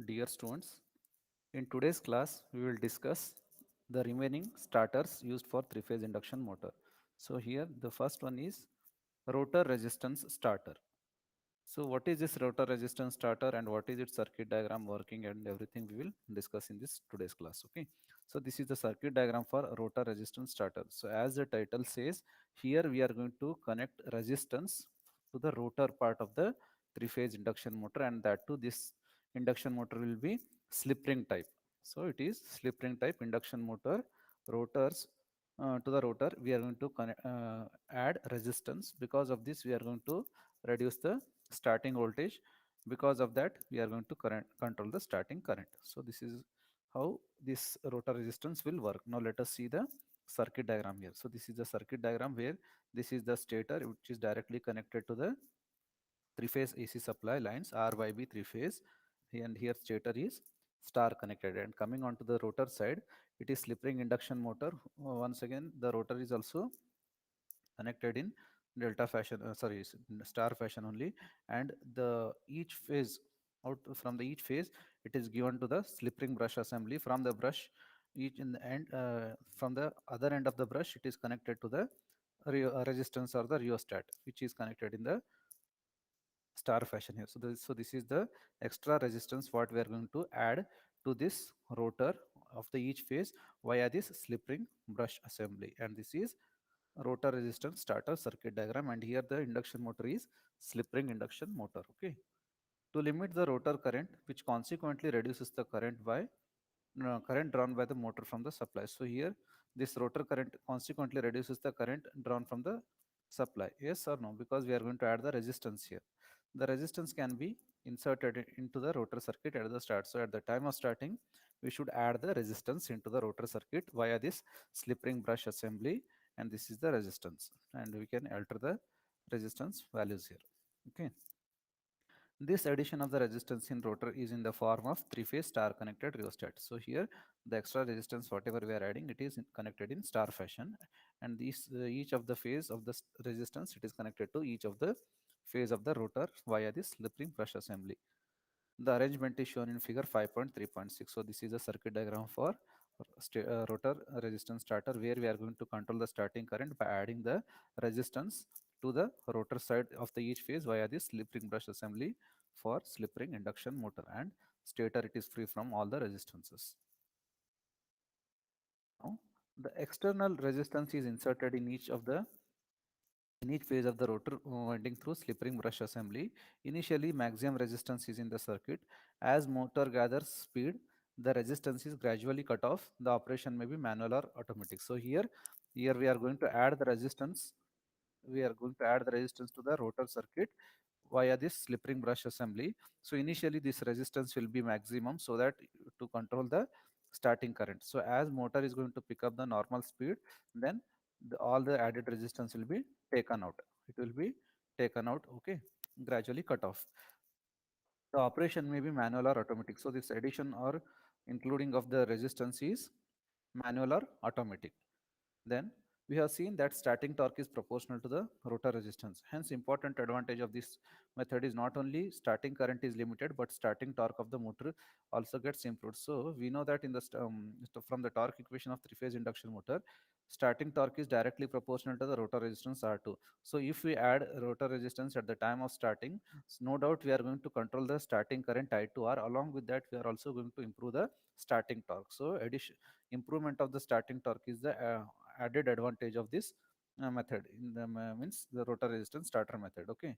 Dear students, in today's class we will discuss the remaining starters used for three-phase induction motor. So here the first one is rotor resistance starter. So what is this rotor resistance starter and what is its circuit diagram working and everything we will discuss in this today's class. Okay. So this is the circuit diagram for rotor resistance starter. So as the title says, here we are going to connect resistance to the rotor part of the three-phase induction motor, and that too this induction motor will be slip ring type. So it is slip ring type induction motor. Rotors to the rotor we are going to add resistance. Because of this we are going to reduce the starting voltage. Because of that we are going to control the starting current. So this is how this rotor resistance will work. Now let us see the circuit diagram here. So this is the circuit diagram where this is the stator which is directly connected to the three-phase AC supply lines RYB three-phase, and here stator is star connected. And coming on to the rotor side, it is slip ring induction motor. Once again the rotor is also connected in delta fashion, star fashion only, and the each phase out from the each phase it is given to the slip ring brush assembly. From the brush, each in the end, from the other end of the brush it is connected to the resistance or the rheostat, which is connected in the star fashion here. So this is the extra resistance what we are going to add to this rotor of the each phase via this slip ring brush assembly, and this is rotor resistance starter circuit diagram. And here the induction motor is slip ring induction motor. Okay, to limit the rotor current, which consequently reduces the current by current drawn by the motor from the supply. So here this rotor current consequently reduces the current drawn from the supply. Yes or no? Because we are going to add the resistance here. The resistance can be inserted into the rotor circuit at the start. So at the time of starting, we should add the resistance into the rotor circuit via this slip ring brush assembly, and this is the resistance, and we can alter the resistance values here. Okay. This addition of the resistance in rotor is in the form of three-phase star connected rheostat. So here the extra resistance whatever we are adding, it is connected in star fashion, and these each of the phase of the resistance it is connected to each of the phase of the rotor via this slip ring brush assembly. The arrangement is shown in figure 5.3.6. So this is a circuit diagram for rotor resistance starter, where we are going to control the starting current by adding the resistance to the rotor side of the each phase via this slip ring brush assembly for slip ring induction motor, and stator it is free from all the resistances. Now the external resistance is inserted in each phase of the rotor winding through slip ring brush assembly. Initially, maximum resistance is in the circuit. As motor gathers speed, the resistance is gradually cut off. The operation may be manual or automatic. So here we are going to add the resistance. We are going to add the resistance to the rotor circuit via this slip ring brush assembly. So initially this resistance will be maximum so that to control the starting current. So as motor is going to pick up the normal speed, then all the added resistance will be taken out. It will be taken out, okay, gradually cut off. The operation may be manual or automatic. So this addition or including of the resistance is manual or automatic. Then we have seen that starting torque is proportional to the rotor resistance. Hence, important advantage of this method is not only starting current is limited, but starting torque of the motor also gets improved. So we know that in the from the torque equation of three-phase induction motor, starting torque is directly proportional to the rotor resistance R2. So if we add rotor resistance at the time of starting, no doubt we are going to control the starting current I2R. Along with that, we are also going to improve the starting torque. So addition improvement of the starting torque is the added advantage of this method in the means the rotor resistance starter method. Okay,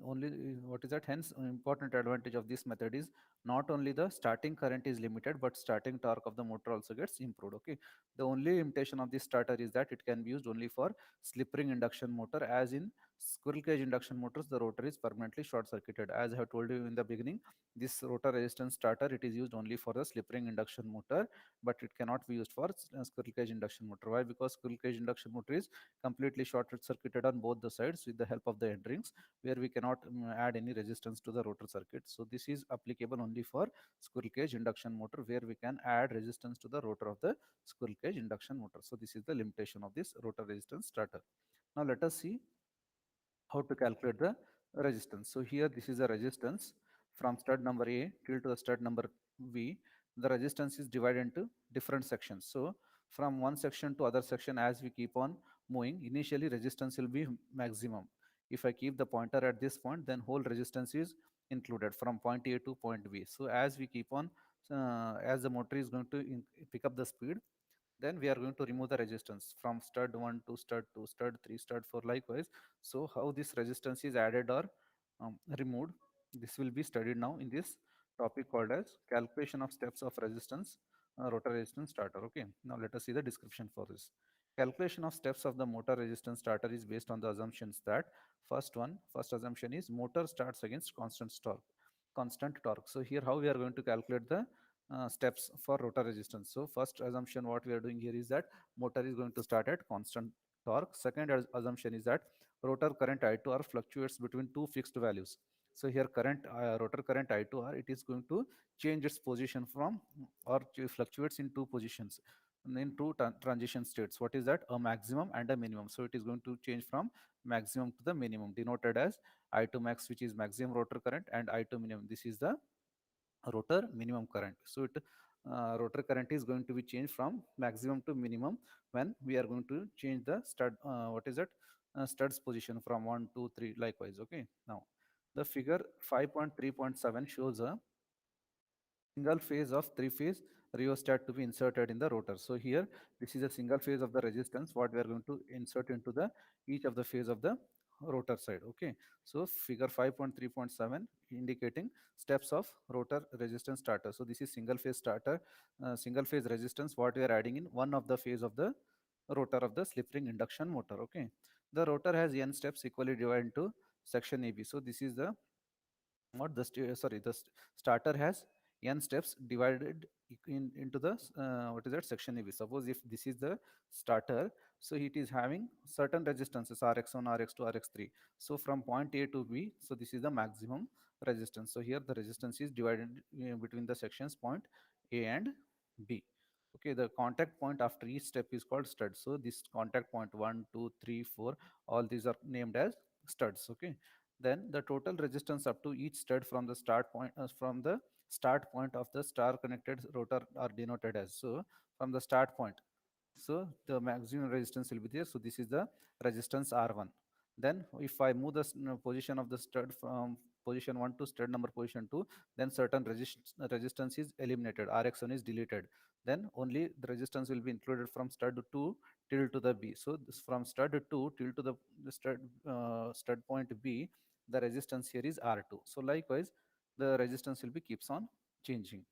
only what is that, hence important advantage of this method is not only the starting current is limited, but starting torque of the motor also gets improved. Okay, the only limitation of this starter is that it can be used only for slip ring induction motor, as in squirrel cage induction motors the rotor is permanently short circuited. As I have told you in the beginning, this rotor resistance starter it is used only for the slip ring induction motor, but it cannot be used for squirrel cage induction motor. Why? Because squirrel cage induction motor is completely short circuited on both the sides with the help of the end rings, where we cannot add any resistance to the rotor circuit. So this is applicable only for squirrel cage induction motor, where we can add resistance to the rotor of the squirrel cage induction motor. So this is the limitation of this rotor resistance starter. Now let us see how to calculate the resistance. So here this is a resistance from stud number A till to the stud number V, the resistance is divided into different sections. So from one section to other section, as we keep on moving, initially resistance will be maximum. If I keep the pointer at this point, then whole resistance is included from point A to point B. So as we keep on, as the motor is going to pick up the speed, then we are going to remove the resistance from stud 1 to stud 2, stud 3, stud 4, likewise. So how this resistance is added or removed, this will be studied now in this topic called as calculation of steps of resistance, rotor resistance starter. Okay, now let us see the description for this. Calculation of steps of the motor resistance starter is based on the assumptions that first assumption is motor starts against constant torque. So here how we are going to calculate the steps for rotor resistance. So first assumption what we are doing here is that motor is going to start at constant torque. Second assumption is that rotor current I2R fluctuates between two fixed values. So here rotor current I2R, it is going to change its position from or fluctuates in two positions in two transition states. What is that? A maximum and a minimum. So it is going to change from maximum to the minimum, denoted as I2 max, which is maximum rotor current, and I2 minimum, this is the rotor minimum current. So rotor current is going to be changed from maximum to minimum when we are going to change the stud, what is that, studs position from 1 to 3, likewise. Okay, now the figure 5.3.7 shows a single phase of three phase rheostat to be inserted in the rotor. So here this is a single phase of the resistance what we are going to insert into the each of the phase of the rotor side. Okay, so figure 5.3.7 indicating steps of rotor resistance starter. So this is single phase starter, single phase resistance what we are adding in one of the phase of the rotor of the slip ring induction motor. Okay, the rotor has n steps equally divided into section AB. So this is the what the sorry, the starter has n steps divided into the what is that, section AB. Suppose if this is the starter, so it is having certain resistances rx1, rx2, rx3. So from point A to B, so this is the maximum resistance. So here the resistance is divided between the sections point A and B. Okay, the contact point after each step is called stud. So this contact point 1, 2, 3, 4, all these are named as studs. Okay, then the total resistance up to each stud from the start point of the star connected rotor are denoted as. So from the start point, so the maximum resistance will be there. So this is the resistance R1. Then if I move the position of the stud from position 1 to stud number position 2, then certain resistance is eliminated, Rx1 is deleted. Then only the resistance will be included from stud 2 till to the B. So this from stud 2 till to the stud point B, the resistance here is R2. So likewise, the resistance will be keeps on changing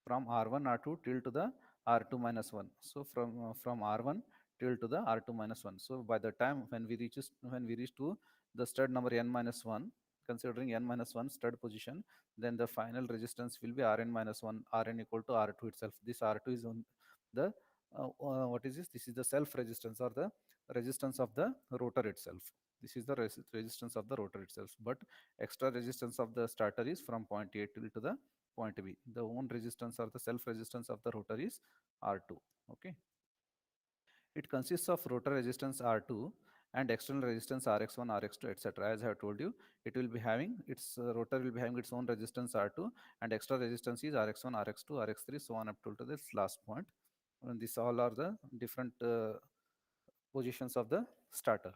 from R1, R2 till to the R2 minus 1. So from R1 till to the R2 minus 1. So by the time when we reach to the stud number n minus 1, considering n minus 1 stud position, then the final resistance will be Rn minus 1, Rn equal to R2 itself. This R2 is on the what is this? This is the self resistance or the resistance of the rotor itself. This is the resistance of the rotor itself. But extra resistance of the starter is from point A till to the point B. The own resistance or the self resistance of the rotor is R2. Okay, it consists of rotor resistance R2 and external resistance Rx1, Rx2, etc. As I have told you, it will be having its rotor will be having its own resistance R2, and extra resistance is Rx1, Rx2, Rx3, so on up to this last point. And these all are the different positions of the starter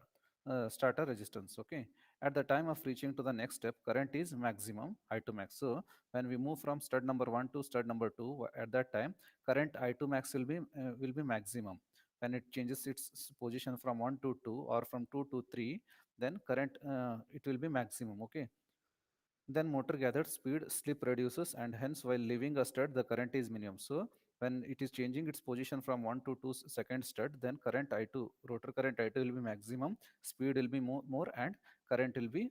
resistance. Okay, at the time of reaching to the next step, current is maximum, I2 max. So when we move from stud number 1 to stud number 2, at that time current I2 max will be maximum. When it changes its position from 1 to 2 or from 2 to 3, then current it will be maximum. Okay, then motor gathers speed, slip reduces, and hence while leaving a stud, the current is minimum. So when it is changing its position from 1 to 2 second stud, then current I2, rotor current I2 will be maximum, speed will be more and current will be,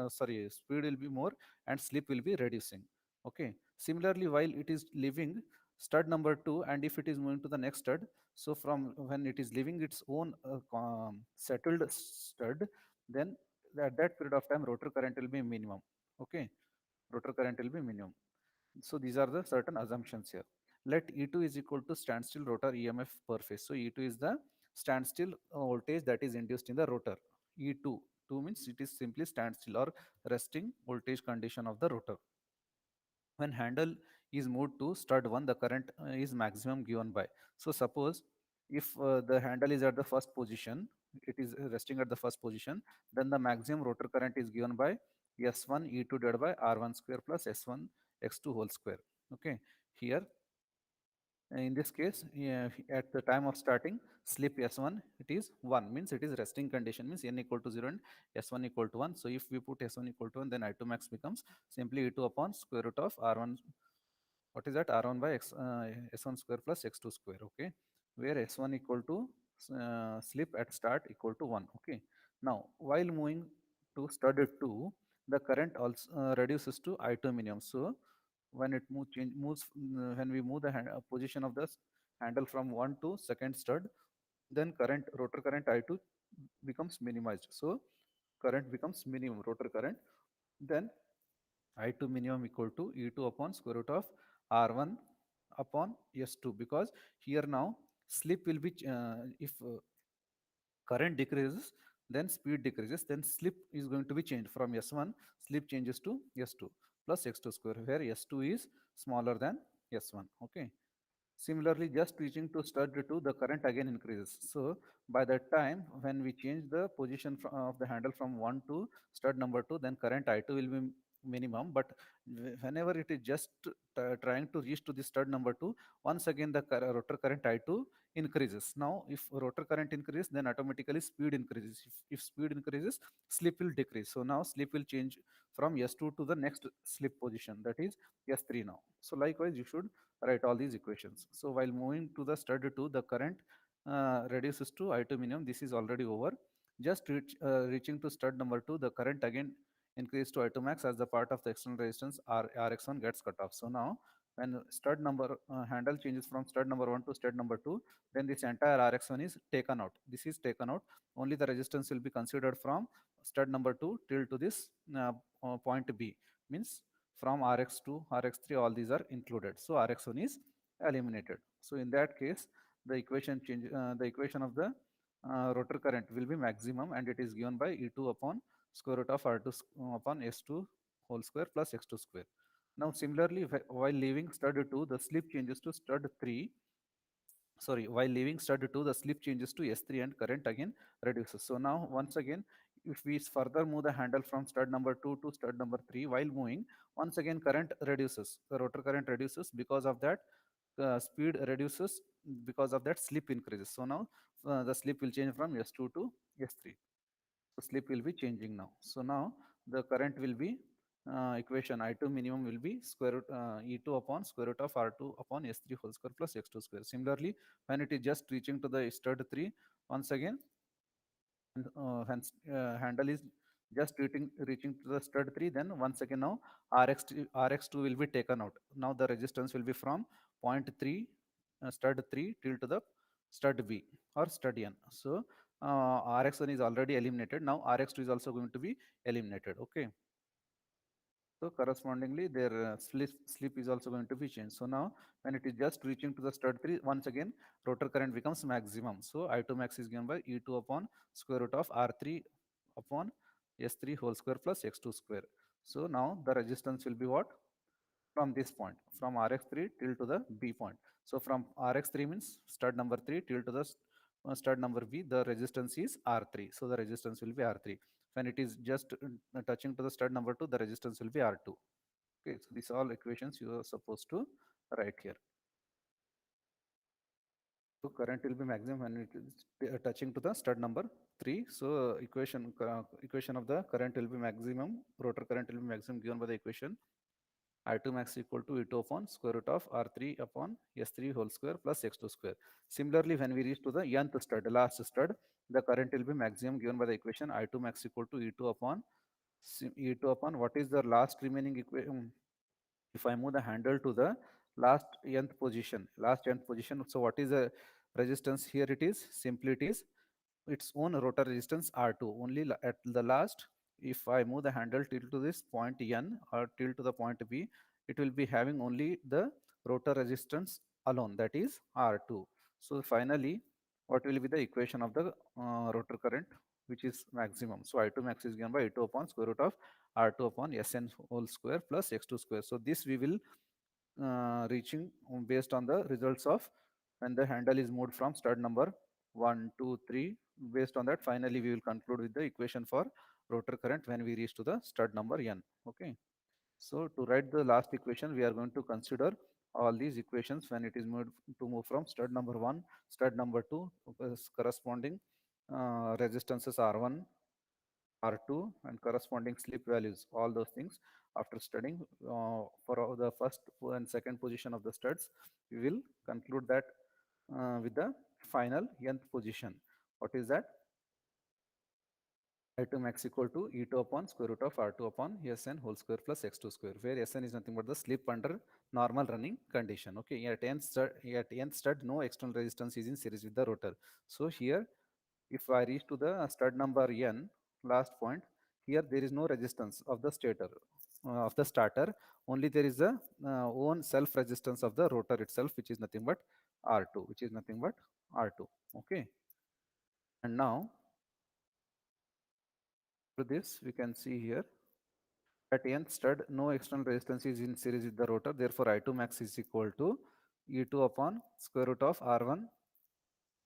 speed will be more and slip will be reducing. Okay. Similarly, while it is leaving stud number 2, and if it is moving to the next stud, so from when it is leaving its own settled stud, then at that period of time rotor current will be minimum. Okay, rotor current will be minimum. So these are the certain assumptions here. Let E2 is equal to standstill rotor EMF per phase. So E2 is the standstill voltage that is induced in the rotor. E2, 2 means it is simply standstill or resting voltage condition of the rotor. when handle is moved to stud 1, the current is maximum given by. So suppose if the handle is at the first position, it is resting at the first position, then the maximum rotor current is given by S1 E2 divided by R1 square plus S1 X2 whole square. Okay, here in this case, yeah, at the time of starting slip S1, it is 1, means it is resting condition, means n equal to 0 and S1 equal to 1. So if we put S1 equal to 1, then I2 max becomes simply E2 upon square root of R1. What is that? R1 by S1 square plus X2 square. Okay, where S1 equal to slip at start equal to 1. Okay, now while moving to stud 2, the current also reduces to I2 minimum. So when it moves when we move the position of the handle from 1 to second stud, then current rotor current I2 becomes minimized. So current becomes minimum rotor current. Then I2 minimum equal to E2 upon square root of R1 upon S2, because here now slip will be if current decreases, then speed decreases, then slip is going to be changed from S1, slip changes to S2 plus X2 square, where S2 is smaller than S1. Okay, similarly, just reaching to stud 2, the current again increases. So by that time, when we change the position of the handle from 1 to stud number 2, then current I2 will be minimum. But whenever it is just trying to reach to the stud number 2, once again the rotor current I2 increases. Now, if rotor current increases, then automatically speed increases. If speed increases, slip will decrease. So now slip will change from S2 to the next slip position, that is S3 now. So likewise, you should write all these equations. So while moving to the stud 2, the current reduces to I2 minimum. This is already over. Just reaching to stud number 2, the current again increase to I2 max as the part of the external resistance Rx1 gets cut off. So now when stud number handle changes from stud number 1 to stud number 2, then this entire Rx1 is taken out. This is taken out. Only the resistance will be considered from stud number 2 till to this point B, means from Rx to Rx3, all these are included. So Rx1 is eliminated. So in that case, the equation change, the equation of the rotor current will be maximum, and it is given by E2 upon square root of R2 upon S2 whole square plus X2 square. Now similarly, while leaving stud 2, the slip changes to stud 3. Sorry, while leaving stud 2, the slip changes to S3 and current again reduces. So now once again, if we further move the handle from stud number 2 to stud number 3, while moving, once again current reduces, the rotor current reduces, because of that speed reduces, because of that slip increases. So now the slip will change from S2 to S3. So slip will be changing now. So now the current will be equation I2 minimum will be square root E2 upon square root of R2 upon S3 whole square plus X2 square. Similarly, when it is just reaching to the stud 3, once again, when handle is just reaching to the stud 3, then once again now Rx2 will be taken out. Now the resistance will be from point 3 stud 3 till to the stud B or stud N. So Rx1 is already eliminated. Now Rx2 is also going to be eliminated. Okay. So correspondingly, their slip is also going to be changed. So now when it is just reaching to the stud 3, once again rotor current becomes maximum. So I2 max is given by E2 upon square root of R3 upon S3 whole square plus X2 square. So now the resistance will be what? From this point, from Rx3 till to the B point. So from Rx3 means stud number 3 till to the stud number B, the resistance is R3. So the resistance will be R3. When it is just touching to the stud number 2, the resistance will be R2. Okay, so these are all equations you are supposed to write here. So current will be maximum when it is touching to the stud number 3. So equation of the current will be maximum, rotor current will be maximum given by the equation I2 max equal to E2 upon square root of R3 upon S3 whole square plus X2 square. Similarly, when we reach to the nth stud, last stud, the current will be maximum given by the equation I2 max equal to E2 upon E2 upon what is the last remaining equation. If I move the handle to the last nth position, so what is the resistance here? It is simply it is its own rotor resistance R2. Only at the last, if I move the handle till to this point N or till to the point B, it will be having only the rotor resistance alone, that is R2. So finally, what will be the equation of the rotor current? which is maximum. So I2 max is given by I2 upon square root of R2 upon Sn whole square plus X2 square. So this we will reaching based on the results of when the handle is moved from stud number 1, 2, 3. Based on that, finally we will conclude with the equation for rotor current when we reach to the stud number n. Okay. So to write the last equation, we are going to consider all these equations when it is moved to move from stud number 1, stud number 2, corresponding resistances R1, R2 and corresponding slip values, all those things after studying for all the first and second position of the studs, we will conclude that with the final nth position. What is that? I2 max equal to E2 upon square root of R2 upon Sn whole square plus X2 square, where Sn is nothing but the slip under normal running condition. Okay, at nth stud, no external resistance is in series with the rotor. So here, if I reach to the stud number n, last point, here there is no resistance of the stator, of the starter, only there is a own self resistance of the rotor itself, which is nothing but R2, which is nothing but R2. Okay, and now for this we can see here at nth stud, no external resistance is in series with the rotor. Therefore, I2 max is equal to E2 upon square root of R1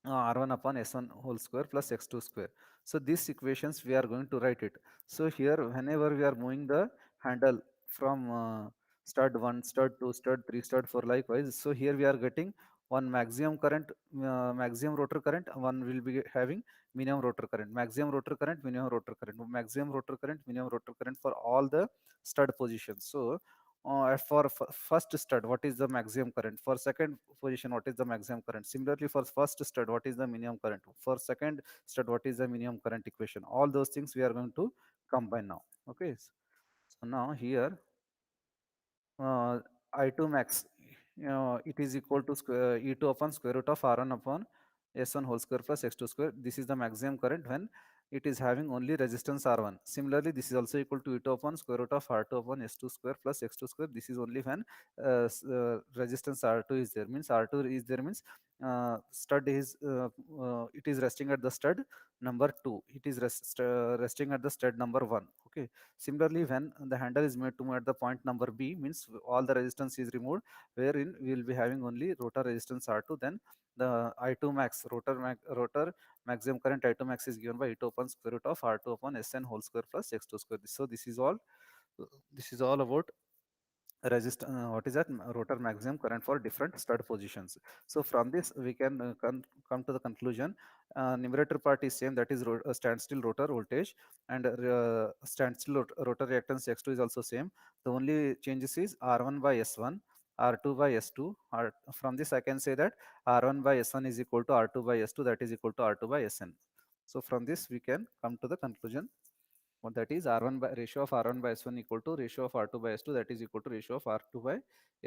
R1 upon S1 whole square plus X2 square. So these equations we are going to write it. So here whenever we are moving the handle from stud 1, stud 2, stud 3, stud 4 likewise. So here we are getting one maximum current, maximum rotor current, one will be having minimum rotor current, maximum rotor current, minimum rotor current, maximum rotor current, minimum rotor current for all the stud positions. So for first stud, what is the maximum current? For second position, what is the maximum current? Similarly, for first stud, what is the minimum current? For second stud, what is the minimum current equation? All those things we are going to combine now. Okay. So now here uh, I2 max, it is equal to square E2 upon square root of R1 upon S1 whole square plus X2 square. This is the maximum current when it is having only resistance R1. Similarly, this is also equal to E2 upon square root of R2 upon S2 square plus X2 square. This is only when resistance R2 is there. Means R2 is there means stud is it is resting at the stud number 2. It is resting at the stud number 1. Okay. Similarly, when the handle is made to move at the point number B, means all the resistance is removed, wherein we will be having only rotor resistance R2. Then the I2 max, rotor maximum current I2 max is given by E2 upon square root of R2 upon Sn whole square plus X2 square. So this is all about what is that rotor maximum current for different stud positions. So from this we can come to the conclusion, numerator part is same, that is standstill rotor voltage, and standstill rotor reactance X2 is also same. The only changes is R1 by S1, R2 by S2. From this I can say that R1 by S1 is equal to R2 by S2, that is equal to R2 by Sn. So from this we can come to the conclusion, that is R1 by ratio of R1 by S1 equal to ratio of R2 by S2, that is equal to ratio of R2 by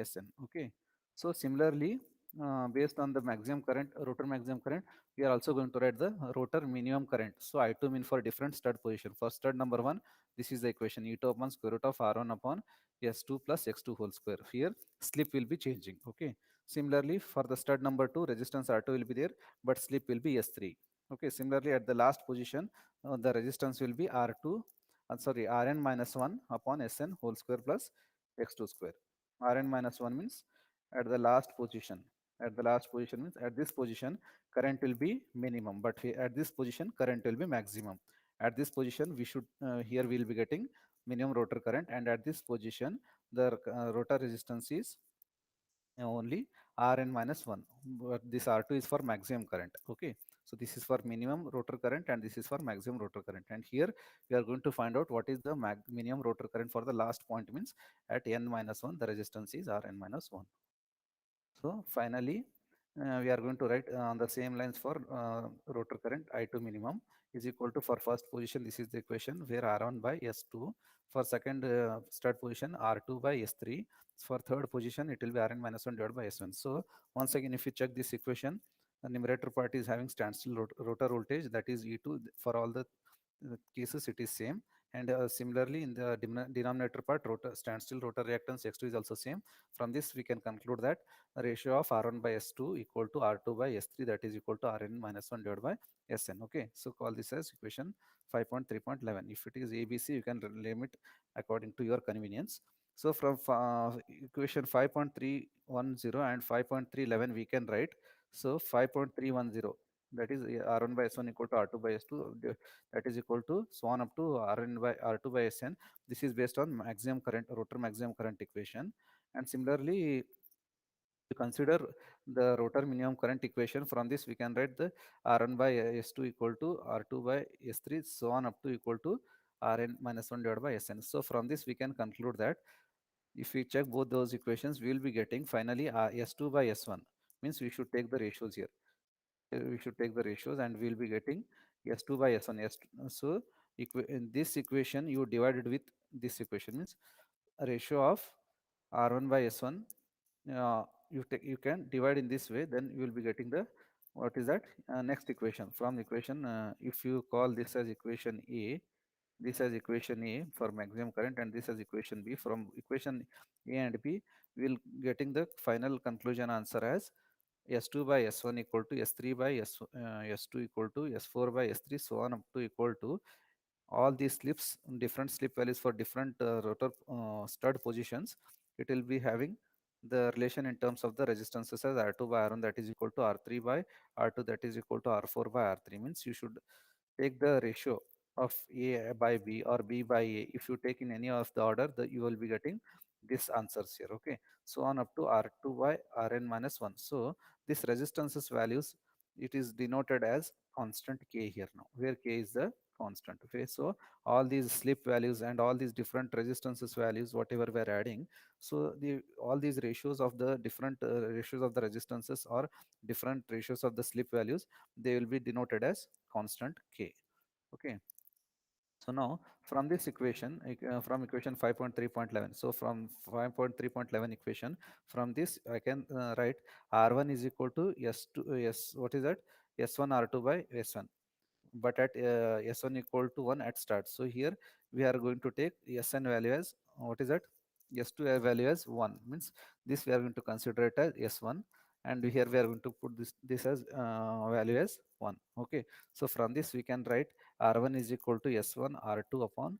Sn. Okay. So similarly, based on the maximum current, rotor maximum current, we are also going to write the rotor minimum current. So I2 mean for different stud position. For stud number 1, this is the equation E2 upon square root of R1 upon S2 plus X2 whole square. Here slip will be changing. Okay. Similarly, for the stud number 2, resistance R2 will be there, but slip will be S3. Okay. Similarly, at the last position, the resistance will be R2, sorry, Rn minus 1 upon Sn whole square plus X2 square. Rn minus 1 means at the last position. At the last position means at this position current will be minimum, but at this position current will be maximum. At this position we should here we will be getting minimum rotor current, and at this position the rotor resistance is only Rn minus 1, but this R2 is for maximum current. Okay, so this is for minimum rotor current and this is for maximum rotor current, and here we are going to find out what is the minimum rotor current for the last point, means at n minus 1 the resistance is Rn minus 1. So finally, we are going to write on the same lines for rotor current I2 minimum is equal to, for first position this is the equation where R1 by S2, for second stud position R2 by S3, for third position it will be Rn minus 1 divided by S1. So once again, if you check this equation, the numerator part is having standstill rotor voltage, that is E2. For all the cases it is same, And similarly, in the denominator part, rotor standstill rotor reactance x2 is also same. From this, we can conclude that the ratio of R1 by S2 equal to R2 by S3, that is equal to Rn minus 1 divided by Sn. Okay, so call this as equation 5.3.11. If it is ABC, you can name it according to your convenience. So from equation 5.310 and 5.311, we can write, so 5.310, that is R1 by S1 equal to R2 by S2, that is equal to so on up to Rn by R2 by Sn. This is based on maximum current, rotor maximum current equation. And similarly, to consider the rotor minimum current equation, from this we can write the Rn by S2 equal to R2 by S3, so on up to equal to Rn minus 1 divided by Sn. So from this we can conclude that if we check both those equations, we will be getting finally S2 by S1, means we should take the ratios here. We should take the ratios and we will be getting S2 by S1. So in this equation, you divided with this equation, means a ratio of R1 by S1. You can divide in this way, then you will be getting the, what is that, next equation. From equation, if you call this as equation A, this as equation A for maximum current, and this as equation B. From equation A and B, we will getting the final conclusion answer as S2 by S1 equal to S3 by S2 equal to S4 by S3, so on up to equal to all these slips, different slip values for different rotor stud positions. It will be having the relation in terms of the resistances as R2 by R1, that is equal to R3 by R2, that is equal to R4 by R3. Means you should take the ratio of A by B or B by A. If you take in any of the order, you will be getting these answers here. Okay, so on up to R2 by Rn minus 1. So this resistances values, it is denoted as constant K here now, where K is the constant. Okay, so all these slip values and all these different resistances values, whatever we are adding, so the all these ratios of the different ratios of the resistances or different ratios of the slip values, they will be denoted as constant K. Okay, so now from this equation, from equation 5.3.11, so from 5.3.11 equation, from this I can write R1 is equal to S2, what is that, S1 R2 by S1, but at S1 equal to 1 at start. So here we are going to take Sn value as, what is that, S2 value as 1, means this we are going to consider it as S1, and here we are going to put this as value as 1. Okay, so from this we can write R1 is equal to S1 R2 upon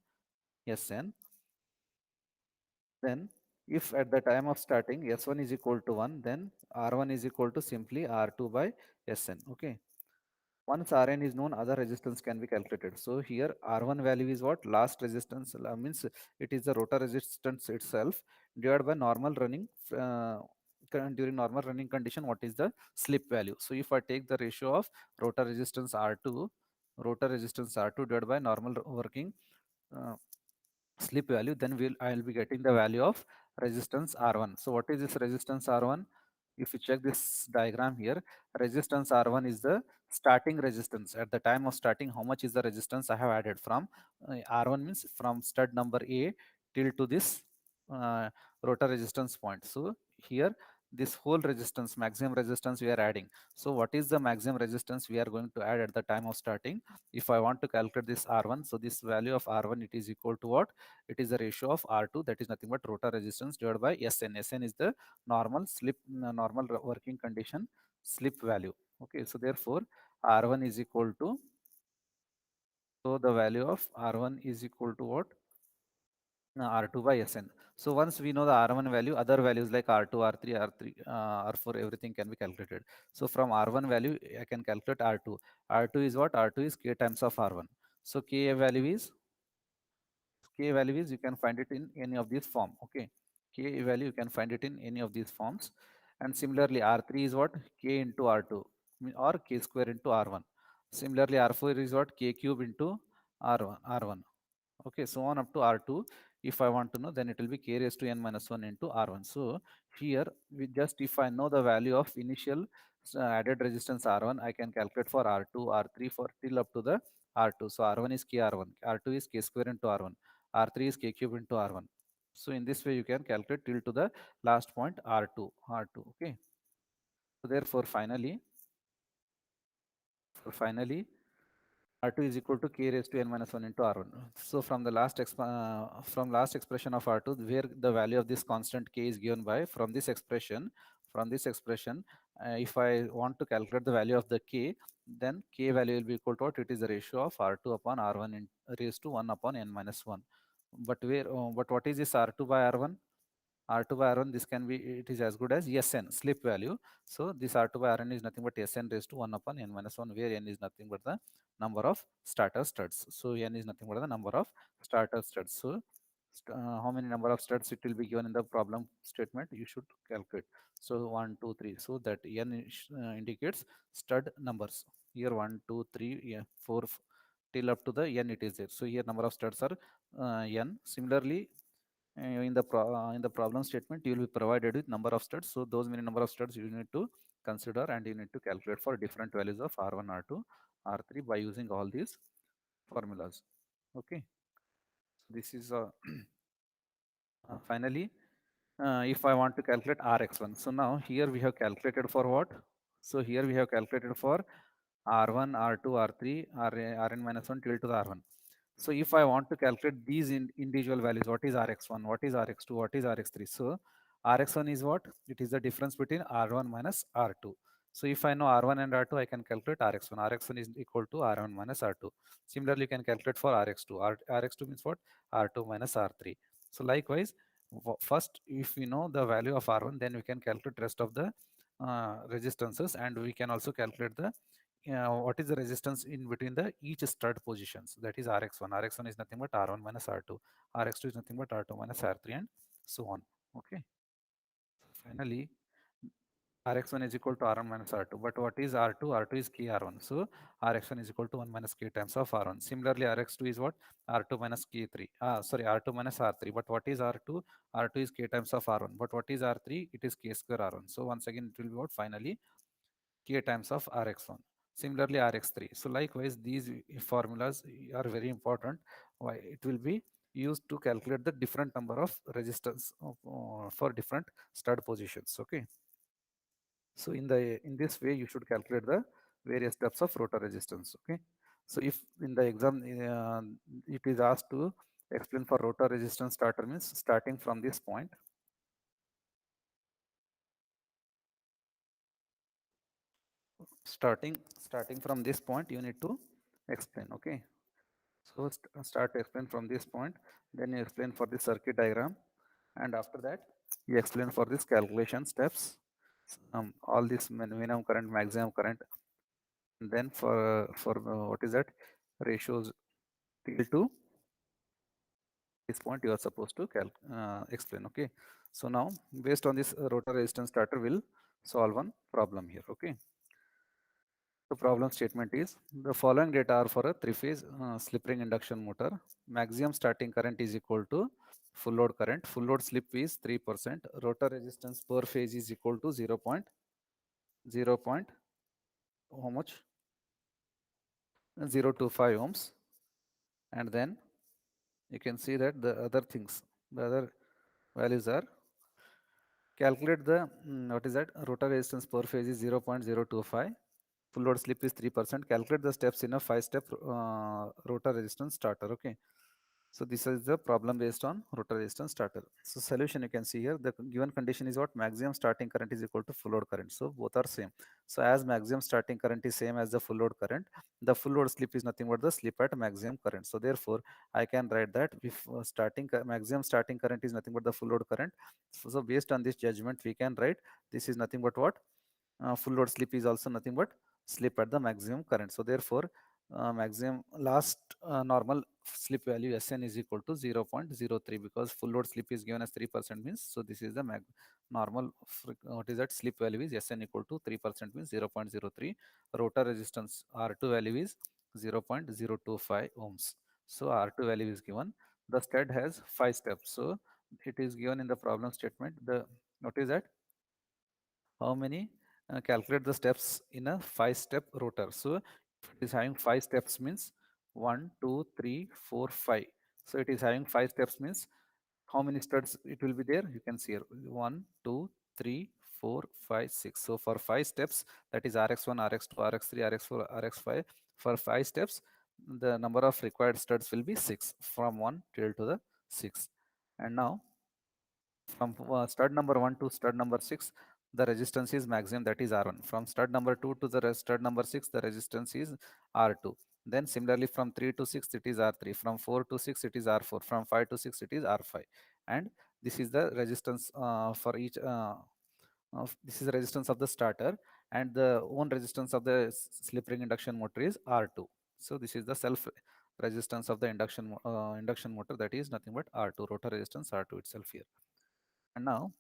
Sn. Then if at the time of starting S1 is equal to 1, then R1 is equal to simply R2 by Sn. Okay, once Rn is known, other resistance can be calculated. So here R1 value is what? Last resistance, means it is the rotor resistance itself divided by normal running, during normal running condition, what is the slip value. So if I take the ratio of rotor resistance R2, divided by normal working uh, slip value, then I'll be getting the value of resistance R1. So what is this resistance R1? If you check this diagram here, resistance R1 is the starting resistance. At the time of starting, how much is the resistance I have added from R1, means from stud number A till to this uh, rotor resistance point. So here this whole resistance, maximum resistance we are adding. So what is the maximum resistance we are going to add at the time of starting? If I want to calculate this R1, so this value of R1, it is equal to what? It is the ratio of R2, that is nothing but rotor resistance, divided by Sn. Sn is the normal slip, normal working condition slip value. Okay, so therefore R1 is equal to, so the value of R1 is equal to what? R2 by Sn. So once we know the R1 value, other values like R2, R3, R4, everything can be calculated. So from R1 value, I can calculate R2. R2 is what? R2 is K times of R1. So K value is, you can find it in any of these form. Okay, K value you can find it in any of these forms. And similarly R3 is what? K into R2, or K square into R1. Similarly R4 is what? K cube into R1. Okay, so on up to R2. If I want to know, then it will be K raised to n minus 1 into R1. So here we just, if I know the value of initial added resistance R1, I can calculate for R2, R3, for till up to the R2. So R1 is K R1, R2 is K square into R1, R3 is K cube into R1. So in this way you can calculate till to the last point R2. Okay. So therefore finally R2 is equal to k raised to n minus 1 into R1. So from the from last expression of R2, where the value of this constant k is given by, from this expression, if I want to calculate the value of the k, then k value will be equal to what? It is the ratio of R2 upon R1 raised to 1 upon n minus 1. But what is this R2 by R1? R2 by R1, this can be, it is as good as Sn, slip value. So this R2 by Rn is nothing but Sn raised to 1 upon n minus 1, where n is nothing but the number of starter studs. So n is nothing but the number of starter studs. So how many number of studs it will be given in the problem statement, you should calculate. So 1, 2, 3. So that n indicates stud numbers. Here 1, 2, 3, yeah, 4 till up to the n it is there. So here number of studs are n. Similarly, in the problem statement, you will be provided with number of studs. So those many number of studs you need to consider, and you need to calculate for different values of R1, R2, R3 by using all these formulas. Okay, this is finally, if I want to calculate Rx1. So now here we have calculated for what? So here we have calculated for R1, R2, R3, Rn minus 1 till to the R1. So if I want to calculate these individual values, what is Rx1, what is Rx2, what is Rx3? So Rx1 is what? It is the difference between R1 minus R2. So if I know R1 and R2, I can calculate Rx1. Rx1 is equal to R1 minus R2. Similarly, you can calculate for Rx2. Rx2 means what? R2 minus R3. So likewise, first, if we know the value of R1, then we can calculate rest of the resistances, and we can also calculate the what is the resistance in between the each stud positions, that is Rx1. Rx1 is nothing but R1 minus R2. Rx2 is nothing but R2 minus R3, and so on. Okay. Finally, Rx1 is equal to R1 minus R2. But what is R2? R2 is k R1. So Rx1 is equal to 1 minus k times of R1. Similarly, Rx2 is what? R2 minus k3. Sorry, R2 minus R3. But what is R2? R2 is k times of R1. But what is R3? It is k square R1. So once again, it will be what? Finally, k times of Rx1. Similarly, Rx3. So likewise, these formulas are very important. Why? It will be used to calculate the different number of resistance for different stud positions. Okay. So in this way, you should calculate the various steps of rotor resistance. Okay. So if in the exam it is asked to explain for rotor resistance starter, means starting from this point, starting from this point, you need to explain. Okay. So start to explain from this point, then you explain for the circuit diagram, and after that you explain for this calculation steps, all this minimum current, maximum current, and then for what is that, ratios till to this point you are supposed to explain. Okay. So now based on this rotor resistance starter, will solve one problem here. Okay. The problem statement is the following data are for a three-phase slip ring induction motor. Maximum starting current is equal to full load current. Full load slip is 3%. Rotor resistance per phase is equal to 0 point how much? 0.025 ohms. And then you can see that the other things, the other values are, calculate the what is that, rotor resistance per phase is 0.025. Full load slip is 3%. Calculate the steps in a 5-step rotor resistance starter. Okay. So this is the problem based on rotor resistance starter. So solution, you can see here, the given condition is what? Maximum starting current is equal to full load current. So both are same. So as maximum starting current is same as the full load current, the full load slip is nothing but the slip at maximum current. So therefore, I can write that if maximum starting current is nothing but the full load current. So based on this judgment, we can write this is nothing but what? Full load slip is also nothing but slip at the maximum current. So therefore, maximum last normal slip value Sn is equal to 0.03, because full load slip is given as 3% means, so this is the normal what is that, slip value is Sn equal to 3% means 0.03. Rotor resistance R2 value is 0.025 ohms. So R2 value is given. The stud has 5 steps. So it is given in the problem statement. The what is that? How many? Calculate the steps in a 5-step rotor. So if it is having 5 steps means 1, 2, 3, 4, 5. So it is having 5 steps means how many studs it will be there? You can see here 1, 2, 3, 4, 5, 6. So for 5 steps, that is Rx1, Rx2, Rx3, Rx4, Rx5. For 5 steps, the number of required studs will be 6 from 1 till to the 6. And now from stud number 1 to stud number 6, the resistance is maximum, that is R1. From stud number 2 to the stud number 6, the resistance is R2. Then similarly from 3 to 6 it is R3, from 4 to 6 it is R4, from 5 to 6 it is R5. And this is the resistance for each this is the resistance of the starter, and the own resistance of the slip ring induction motor is R2. So this is the self resistance of the induction motor, that is nothing but R2, rotor resistance R2 itself here. And now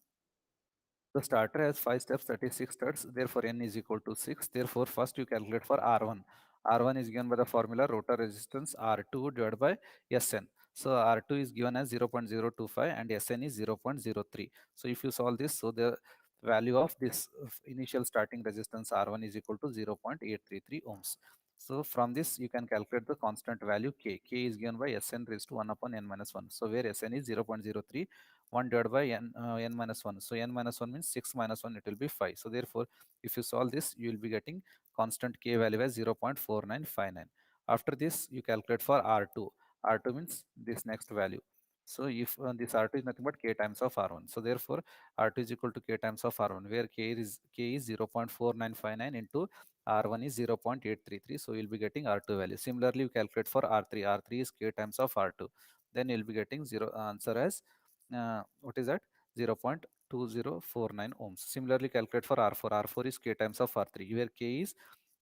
the starter has 5 steps, that is 6 studs. Therefore, n is equal to 6. Therefore, first you calculate for R1. R1 is given by the formula rotor resistance R2 divided by Sn. So, R2 is given as 0.025 and Sn is 0.03. So, if you solve this, so the value of this initial starting resistance R1 is equal to 0.833 ohms. So, from this you can calculate the constant value K. K is given by Sn raised to 1 upon n minus 1. So, where Sn is 0.03, 1 divided by n minus 1. So n minus 1 means 6 minus 1, it will be 5. So therefore, if you solve this, you will be getting constant K value as 0.4959. After this, you calculate for R2. R2 means this next value. So if this R2 is nothing but K times of R1. So therefore, R2 is equal to K times of R1, where K is 0.4959 into R1 is 0.833. So you'll be getting R2 value. Similarly, you calculate for R3. R3 is K times of R2. Then you'll be getting zero answer as what is that, 0.2049 ohms. Similarly, calculate for R4. R4 is K times of R3, where K is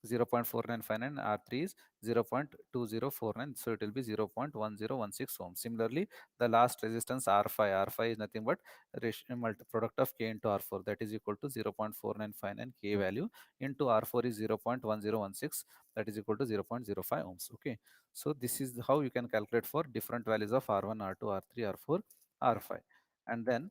0.4959, R3 is 0.2049, so it will be 0.1016 ohms. Similarly, the last resistance R5, R5 is nothing but product of K into R4, that is equal to 0.4959 K value into R4 is 0.1016, that is equal to 0.05 ohms. Okay, so this is how you can calculate for different values of R1, R2, R3, R4, R5. And then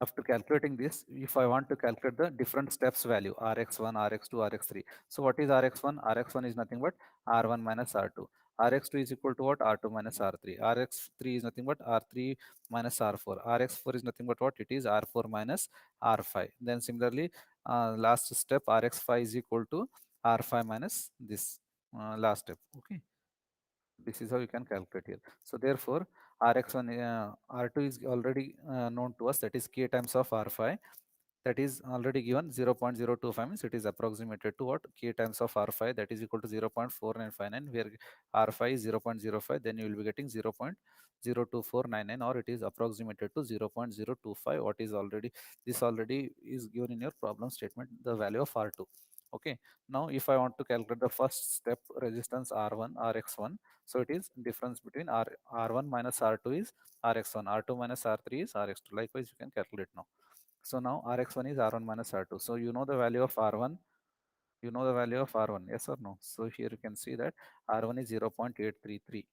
after calculating this, if I want to calculate the different steps value, Rx1, Rx2, Rx3. So what is Rx1? Rx1 is nothing but R1 minus R2. Rx2 is equal to what? R2 minus R3. Rx3 is nothing but R3 minus R4. Rx4 is nothing but what? It is R4 minus R5. Then similarly, last step Rx5 is equal to R5 minus this last step. Okay, this is how you can calculate here. So therefore, Rx1, R2 is already known to us, that is K times of R5, that is already given 0.025, means it is approximated to what? K times of R5, that is equal to 0.4959, where R5 is 0.05, then you will be getting 0.02499, or it is approximated to 0.025, what is already, this already is given in your problem statement, the value of R2. Okay, now if I want to calculate the first step resistance R1, Rx1, so it is difference between R1 minus R2 is Rx1, R2 minus R3 is Rx2. Likewise, you can calculate now. So now Rx1 is R1 minus R2. So you know the value of R1. You know the value of R1, yes or no? So here you can see that R1 is 0.833.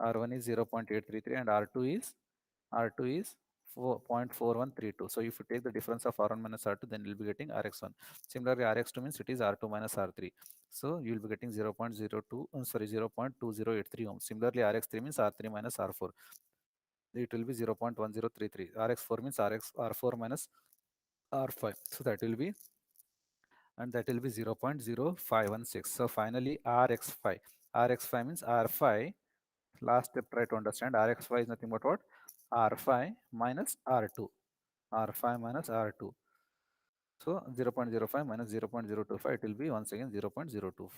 R1 is 0.833 and R2 is 4.4132. So if you take the difference of R1 minus R2, then you'll be getting Rx1. Similarly, Rx2 means it is R2 minus R3. So you'll be getting 0.02, sorry, 0.2083 ohms. Similarly, Rx3 means R3 minus R4. It will be 0.1033. Rx4 means R4 minus R5. So that will be, and that will be 0.0516. So finally Rx5. Rx5 means R5. Last step, try to understand. Rx5 is nothing but what? R5 minus R2. R5 minus R2. So 0.05 minus 0.025, it will be once again 0.025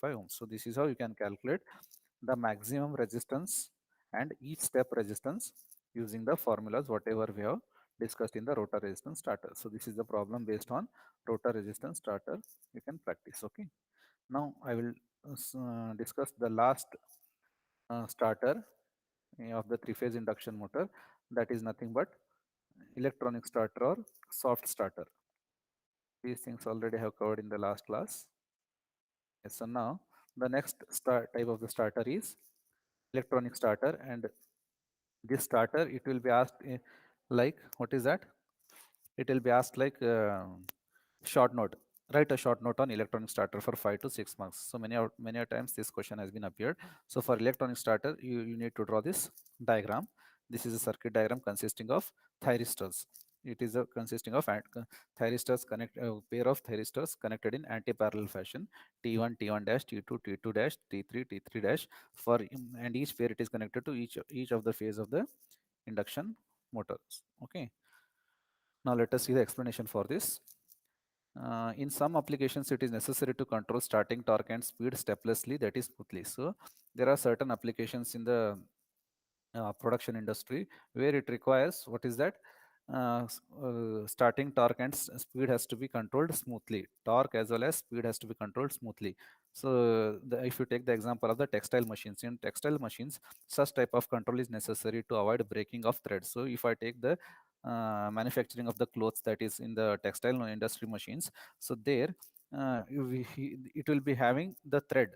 ohms. So this is how you can calculate the maximum resistance and each step resistance using the formulas whatever we have discussed in the rotor resistance starter. So this is the problem based on rotor resistance starter. You can practice. Okay. Now I will discuss the last starter of the three-phase induction motor, that is nothing but electronic starter or soft starter. These things already have covered in the last class. Yes, so now the next type of the starter is electronic starter, and this starter, it will be asked like, what is that? It will be asked like short note. Write a short note on electronic starter for 5 to 6 marks. So many a times this question has been appeared. So for electronic starter, you need to draw this diagram. This is a circuit diagram consisting of thyristors. It is a consisting of thyristors connect pair of thyristors connected in anti-parallel fashion. T1, T1 dash, T2, T2 dash, T3, T3 dash. For and each pair it is connected to each of the phase of the induction motors. Okay. Now let us see the explanation for this. In some applications, it is necessary to control starting torque and speed steplessly, that is smoothly. So there are certain applications in the production industry where it requires what is that starting torque and speed has to be controlled smoothly. Torque as well as speed has to be controlled smoothly. So if you take the example of the textile machines, in textile machines such type of control is necessary to avoid breaking of threads. So if I take the manufacturing of the clothes, that is in the textile industry machines, so there it will be having the thread,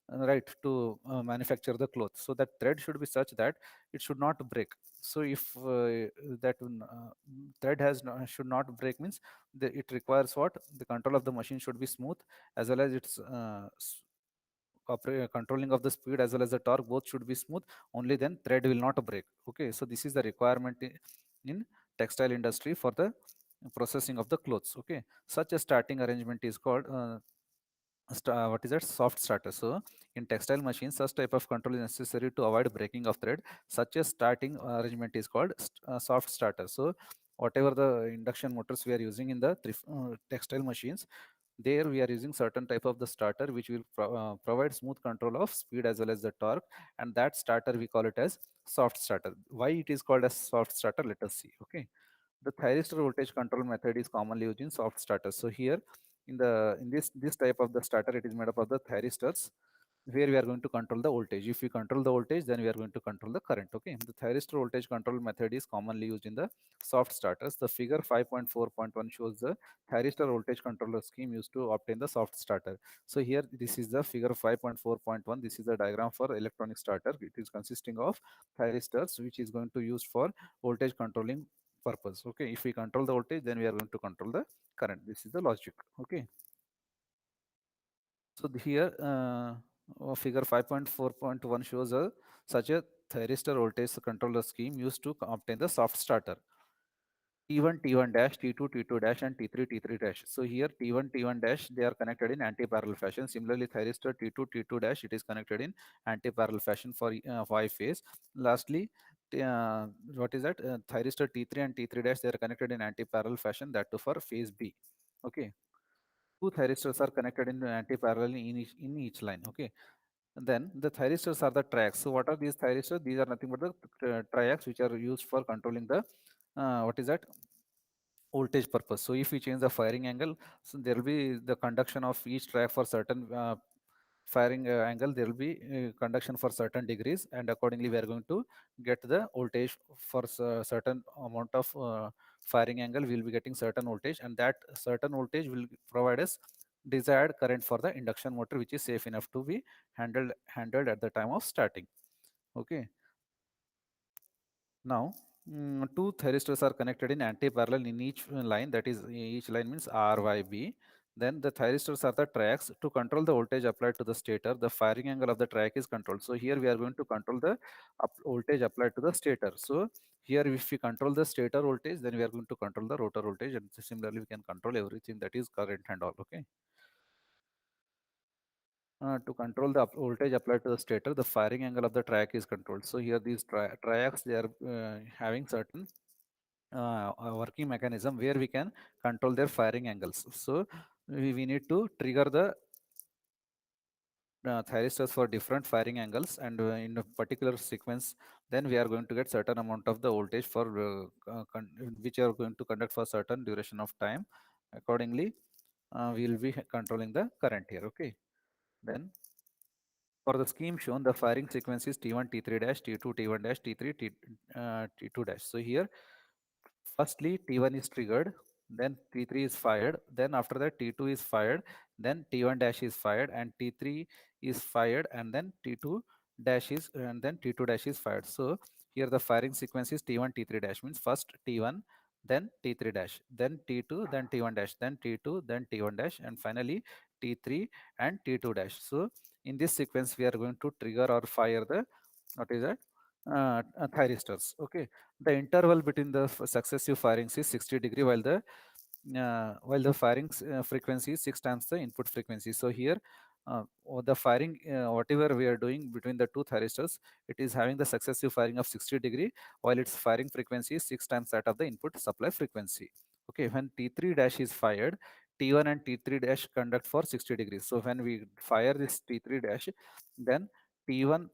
right, to manufacture the cloth. So that thread should be such that it should not break. So if that thread should not break means it requires what, the control of the machine should be smooth, as well as its controlling of the speed as well as the torque both should be smooth. Only then thread will not break. Okay, so this is the requirement in textile industry for the processing of the clothes. Okay, such a starting arrangement is called what is that, soft starter. So in textile machines such type of control is necessary to avoid breaking of thread. Such a starting arrangement is called soft starter. So whatever the induction motors we are using in the textile machines, there we are using certain type of the starter which will provide smooth control of speed as well as the torque, and that starter we call it as soft starter. Why it is called as soft starter, let us see. Okay, the thyristor voltage control method is commonly used in soft starters. So here in this type of the starter, it is made up of the thyristors where we are going to control the voltage. If we control the voltage, then we are going to control the current. Okay, the thyristor voltage control method is commonly used in the soft starters. The figure 5.4.1 shows the thyristor voltage controller scheme used to obtain the soft starter. So here this is the figure 5.4.1. This is the diagram for electronic starter. It is consisting of thyristors which is going to use for voltage controlling purpose. Okay, if we control the voltage, then we are going to control the current. This is the logic. Okay, so here figure 5.4.1 shows a such a thyristor voltage controller scheme used to obtain the soft starter. T1, T1 dash, T2, T2 dash, and T3, T3 dash. So here T1, T1 dash, they are connected in anti-parallel fashion. Similarly, thyristor T2, T2 dash, it is connected in anti-parallel fashion for Y phase. Lastly, what is that? Thyristor T3 and T3 dash, they are connected in anti-parallel fashion, that too for phase B. Okay, two thyristors are connected in anti-parallel in each line. Okay, and then the thyristors are the tracks. So what are these thyristors? These are nothing but the triacs which are used for controlling the what is that, voltage purpose. So if we change the firing angle, so there will be the conduction of each track for certain firing angle. There will be conduction for certain degrees, and accordingly we are going to get the voltage for certain amount of firing angle. We will be getting certain voltage, and that certain voltage will provide us desired current for the induction motor, which is safe enough to be handled at the time of starting. Okay, now, two thyristors are connected in anti-parallel in each line. That is, each line means RYB. Then the thyristors are the tracks. To control the voltage applied to the stator, the firing angle of the track is controlled. So here we are going to control the voltage applied to the stator. So here if we control the stator voltage, then we are going to control the rotor voltage, and similarly we can control everything that is current and all. Okay. To control the voltage applied to the stator, the firing angle of the track is controlled. So here these triacs, they are having certain a working mechanism where we can control their firing angles. So we need to trigger the thyristors for different firing angles, and in a particular sequence, then we are going to get certain amount of the voltage for which are going to conduct for certain duration of time. Accordingly, we will be controlling the current here. Okay, then for the scheme shown, the firing sequence is T1, T3 dash, T2, T1 dash, T3, T2 dash. So here firstly T1 is triggered, then T3 is fired, then after that T2 is fired, then T1 dash is fired, and T3 is fired, and then T2 dash is, and then T2 dash is fired. So here the firing sequence is T1, T3 dash, means first T1, then T3 dash, then T2, then T1 dash, then T2, then T1 dash, and finally T3 and T2 dash. So in this sequence we are going to trigger or fire the, what is that, thyristors. Okay, the interval between the successive firings is 60 degree, while the firing frequency is 6 times the input frequency. So here, the firing, whatever we are doing between the two thyristors, it is having the successive firing of 60 degree, while its firing frequency is 6 times that of the input supply frequency. Okay, when T3 dash is fired, T1 and T3 dash conduct for 60 degrees. So when we fire this T3 dash, then T1,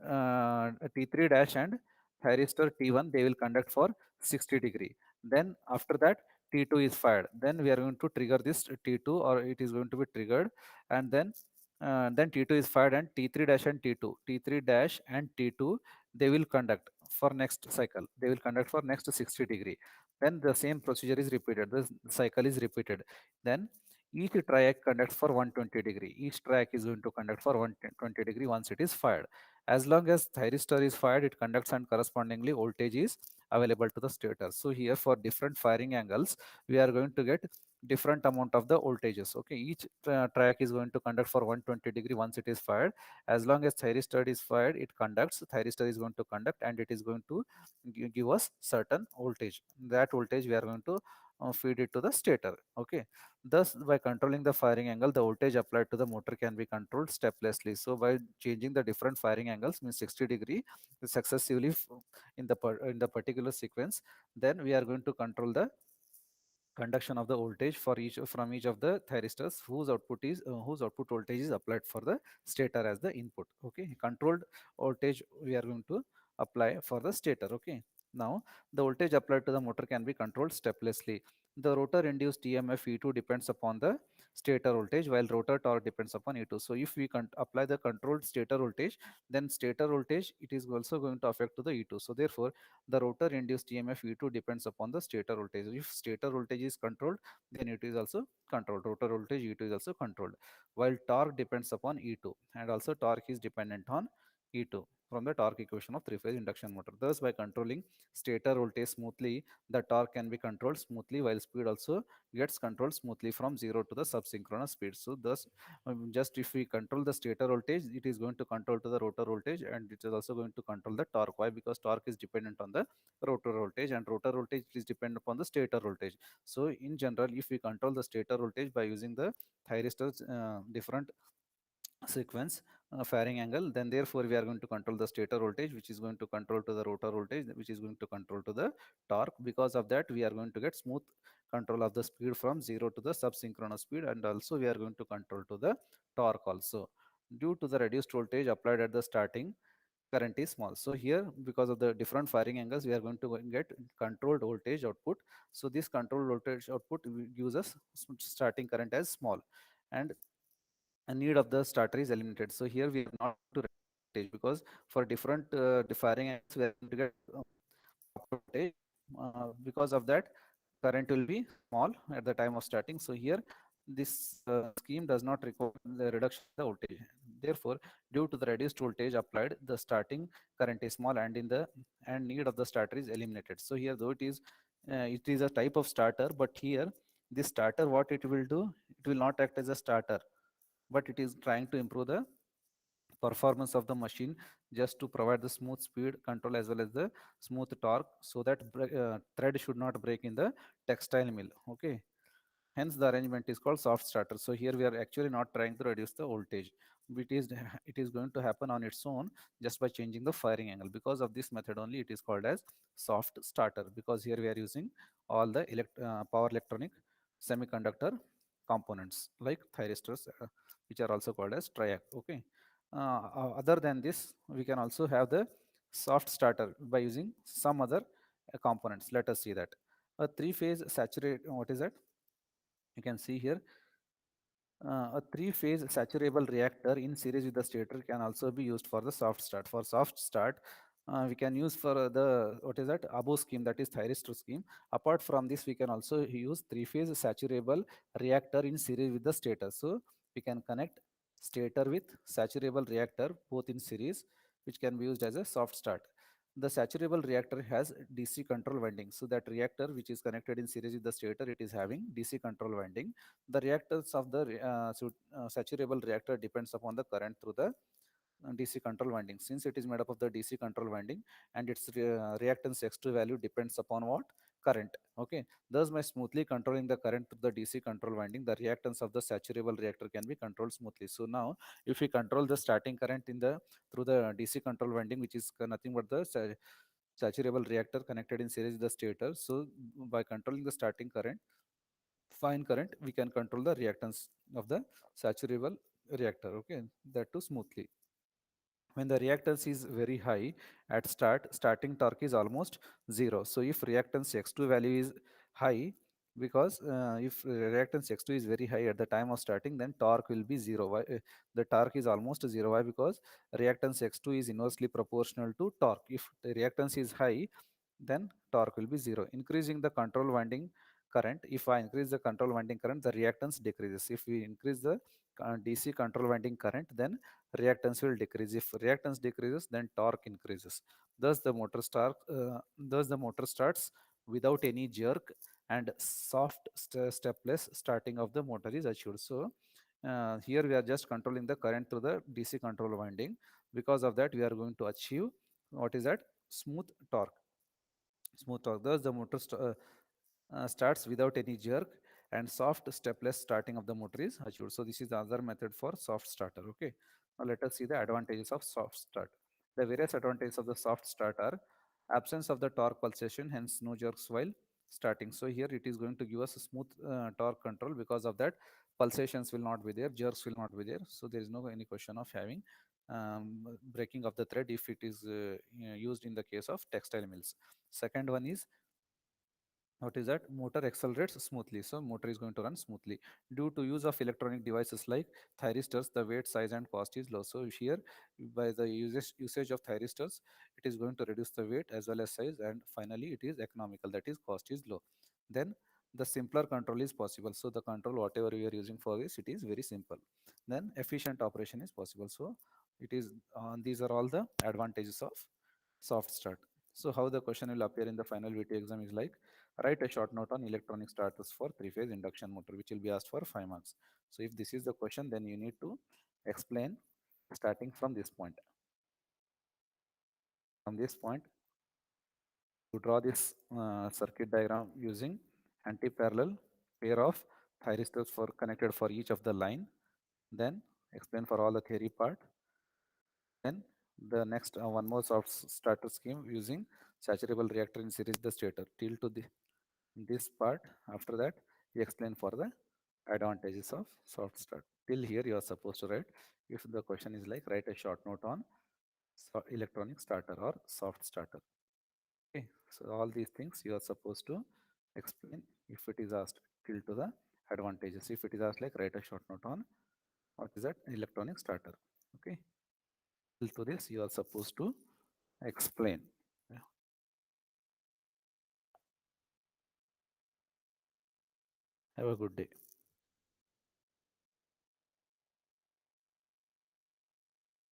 T3 dash and thyristor T1, they will conduct for 60 degree. Then after that, T2 is fired. Then we are going to trigger this T2, or it is going to be triggered, and then T2 is fired, and T3 dash and T2, T3 dash and T2, they will conduct for next cycle. They will conduct for next 60 degree. Then the same procedure is repeated. The cycle is repeated. Then each track conducts for 120 degree. Each track is going to conduct for 120 degree once it is fired. As long as thyristor is fired, it conducts, and correspondingly voltage is available to the stator. So here, for different firing angles, we are going to get different amount of the voltages. Okay, each track is going to conduct for 120 degree once it is fired. As long as thyristor is fired, it conducts, thyristor is going to conduct, and it is going to give us certain voltage. That voltage we are going to feed it to the stator. Okay, thus by controlling the firing angle, the voltage applied to the motor can be controlled steplessly. So by changing the different firing angles, means 60 degree successively in the particular sequence, then we are going to control the conduction of the voltage for each from each of the thyristors whose output voltage is applied for the stator as the input. Okay, controlled voltage we are going to apply for the stator. Okay, now the voltage applied to the motor can be controlled steplessly. The rotor induced EMF E2 depends upon the stator voltage, while rotor torque depends upon E2. So if we apply the controlled stator voltage, then stator voltage, it is also going to affect to the E2. So therefore, the rotor induced EMF E2 depends upon the stator voltage. If stator voltage is controlled, then it is also controlled. Rotor voltage E2 is also controlled. While torque depends upon E2, and also torque is dependent on E2 from the torque equation of three-phase induction motor. Thus, by controlling stator voltage smoothly, the torque can be controlled smoothly, while speed also gets controlled smoothly from 0 to the subsynchronous speed. So thus, just if we control the stator voltage, it is going to control to the rotor voltage, and it is also going to control the torque. Why? Because torque is dependent on the rotor voltage, and rotor voltage is dependent upon the stator voltage. So in general, if we control the stator voltage by using the thyristors different sequence firing angle, then therefore we are going to control the stator voltage, which is going to control to the rotor voltage, which is going to control to the torque. Because of that, we are going to get smooth control of the speed from 0 to the subsynchronous speed, and also we are going to control to the torque also. Due to the reduced voltage applied at the starting, current is small. So here, because of the different firing angles, we are going to get controlled voltage output. So this controlled voltage output gives us starting current as small, and a need of the starter is eliminated. So here we are not going to reduce voltage, because for different firing angles, we are going to get proper voltage. Because of that, current will be small at the time of starting. So here, this scheme does not require the reduction in the voltage. Therefore, due to the reduced voltage applied, the starting current is small, and in the and need of the starter is eliminated. So here, though it is a type of starter, but here this starter, what it will do, it will not act as a starter, but it is trying to improve the performance of the machine, just to provide the smooth speed control as well as the smooth torque, so that thread should not break in the textile mill. Okay, hence the arrangement is called soft starter. So here we are actually not trying to reduce the voltage. It is going to happen on its own, just by changing the firing angle. Because of this method only, it is called as soft starter, because here we are using all the power electronic semiconductor components like thyristors, which are also called as triac. Okay, other than this, we can also have the soft starter by using some other components. Let us see that. A three-phase saturate, what is that? You can see here, a three-phase saturable reactor in series with the stator can also be used for the soft start. For soft start, we can use for the, what is that, above scheme, that is thyristor scheme. Apart from this, we can also use three-phase saturable reactor in series with the stator. So we can connect stator with saturable reactor both in series, which can be used as a soft start. The saturable reactor has DC control winding. So that reactor which is connected in series with the stator, it is having DC control winding. The reactors of the saturable reactor depends upon the current through the DC control winding. Since it is made up of the DC control winding and its reactance X2 value depends upon what? Current. Okay. Thus, by smoothly controlling the current through the DC control winding, the reactance of the saturable reactor can be controlled smoothly. So now, if we control the starting current in the through the DC control winding, which is nothing but the saturable reactor connected in series with the stator. So by controlling the starting current, fine current, we can control the reactance of the saturable reactor. Okay, that too smoothly. When the reactance is very high at starting torque is almost zero. So if reactance x2 value is high, because if reactance x2 is very high at the time of starting, then torque will be zero. Why? The torque is almost zero. Why? Because reactance x2 is inversely proportional to torque. If the reactance is high, then torque will be zero. Increasing the control winding current, if I increase the control winding current, the reactance decreases. If we increase the DC control winding current, then reactance will decrease. If reactance decreases, then torque increases. Thus the motor starts without any jerk, and soft stepless starting of the motor is achieved. So here we are just controlling the current through the DC control winding. Because of that, we are going to achieve what is that? Smooth torque. Smooth torque. Thus the motor starts without any jerk, and soft stepless starting of the motor is achieved. So this is the other method for soft starter. Okay. Now let us see the advantages of soft start. The various advantages of the soft start are absence of the torque pulsation, hence no jerks while starting. So here it is going to give us a smooth torque control. Because of that, pulsations will not be there, jerks will not be there. So there is no any question of having breaking of the thread if it is used in the case of textile mills. Second one is, what is that? Motor accelerates smoothly. So motor is going to run smoothly due to use of electronic devices like thyristors. The weight, size and cost is low. So here, by the usage of thyristors, it is going to reduce the weight as well as size, and finally it is economical, that is cost is low. Then the simpler control is possible. So the control whatever we are using for this, it is very simple. Then efficient operation is possible. So it is these are all the advantages of soft start. So how the question will appear in the final VT exam is like, write a short note on electronic starters for three-phase induction motor, which will be asked for 5 marks. So if this is the question, then you need to explain starting from this point. From this point, to draw this circuit diagram using anti-parallel pair of thyristors for connected for each of the line. Then explain for all the theory part. Then the next one more soft starter scheme using saturable reactor in series the stator till to this part. After that, you explain for the advantages of soft start. Till here you are supposed to write. If the question is like, write a short note on electronic starter or soft starter. Okay, so all these things you are supposed to explain if it is asked till to the advantages. If it is asked like, write a short note on what is that? Electronic starter. Okay, till to this you are supposed to explain. Yeah. Have a good day.